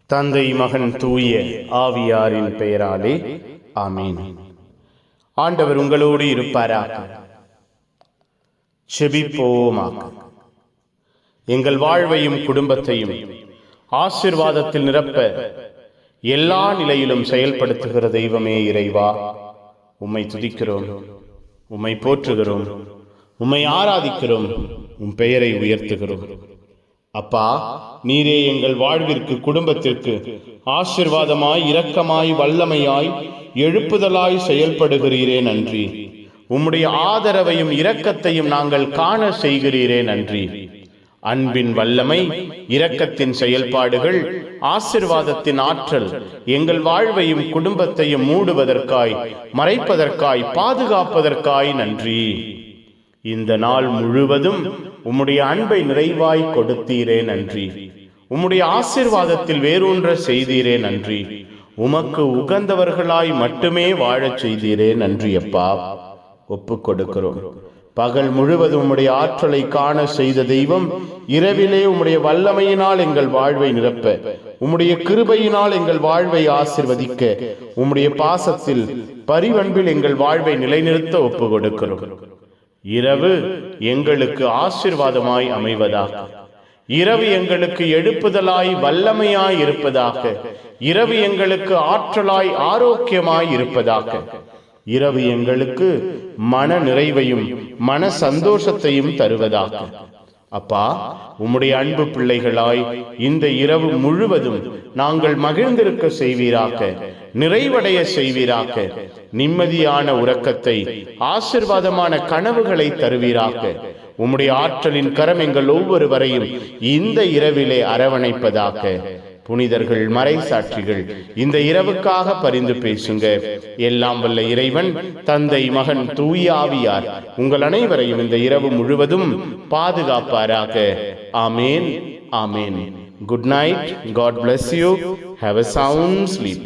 தந்தை மகன் தூய ஆவியாரின் பெயராலே ஆமீன். ஆண்டவர் உங்களோடு இருப்பாராக. செபிப்போமாக. எங்கள் வாழ்வையும் குடும்பத்தையும் ஆசீர்வாதத்தில் நிரப்ப எல்லா நிலையிலும் செயல்படுத்துகிற தெய்வமே இறைவா, உம்மை துதிக்கிறோம், உம்மை போற்றுகிறோம், உம்மை ஆராதிக்கிறோம், உம் பெயரை உயர்த்துகிறோம். அப்பா, நீரே எங்கள் வாழ்விற்கு குடும்பத்திற்கு ஆசீர்வாதமாய் இரக்கமாய் வல்லமையாய் எழுப்புதலாய் செயல்படுகிறீரே நன்றி. உம்முடைய ஆதரவையும் இரக்கத்தையும் நாங்கள் காண செய்கிறீரே நன்றி. அன்பின் வல்லமை, இரக்கத்தின் செயல்பாடுகள், ஆசீர்வாதத்தின் ஆற்றல் எங்கள் வாழ்வையும் குடும்பத்தையும் மூடுவதற்காய், மறைப்பதற்காய், பாதுகாப்பதற்காய் நன்றி. இந்த நாள் முழுவதும் உம்முடைய அன்பை நிறைவாய் கொடுத்தீரே நன்றி. உம்முடைய ஆசீர்வாதத்தில் வேரூன்ற செய்தீரே நன்றி. உமக்கு உகந்தவர்களாய் மட்டுமே வாழச் செய்தீரே நன்றி. அப்பா, ஒப்புக் கொடுக்கிறோம். பகல் முழுவதும் உம்முடைய ஆற்றலை காண செய்த தெய்வம், இரவிலே உம்முடைய வல்லமையினால் எங்கள் வாழ்வை நிரப்ப, உம்முடைய கிருபையினால் எங்கள் வாழ்வை ஆசீர்வதிக்க, உம்முடைய பாசத்தில் பரிவன்பில் எங்கள் வாழ்வை நிலைநிறுத்த ஒப்புக் கொடுக்கிறோம். இரவு எங்களுக்கு ஆசீர்வாதமாய் அமைவதாக. இரவு எங்களுக்கு எழுப்புதலாய் வல்லமையாய் இருப்பதாக. இரவு எங்களுக்கு ஆற்றலாய் ஆரோக்கியமாய் இருப்பதாக. இரவு எங்களுக்கு மன நிறைவையும் மன சந்தோஷத்தையும் தருவதாக. அப்பா, உம்முடைய அன்பு பிள்ளைகளாய் இந்த இரவு முழுவதும் நாங்கள் மகிழ்ந்திருக்க செய்வீராக, நிறைவடைய செய்வீராக. நிம்மதியான உறக்கத்தை, ஆசீர்வாதமான கனவுகளை தருவீராக. உம்முடைய ஆற்றலின் கரம் எங்கள் ஒவ்வொருவரையும் இந்த இரவிலே அரவணைப்பதாக. புனிதர்கள், மறைசாட்சிகள் இந்த இரவுக்காக பரிந்து பேசுங்க. எல்லாம் வல்ல இறைவன், தந்தை, மகன், தூய ஆவியார் உங்கள் அனைவரையும் இந்த இரவு முழுவதும் பாதுகாப்பாராக. ஆமேன், ஆமேன். Good night. God bless you. Have a sound sleep.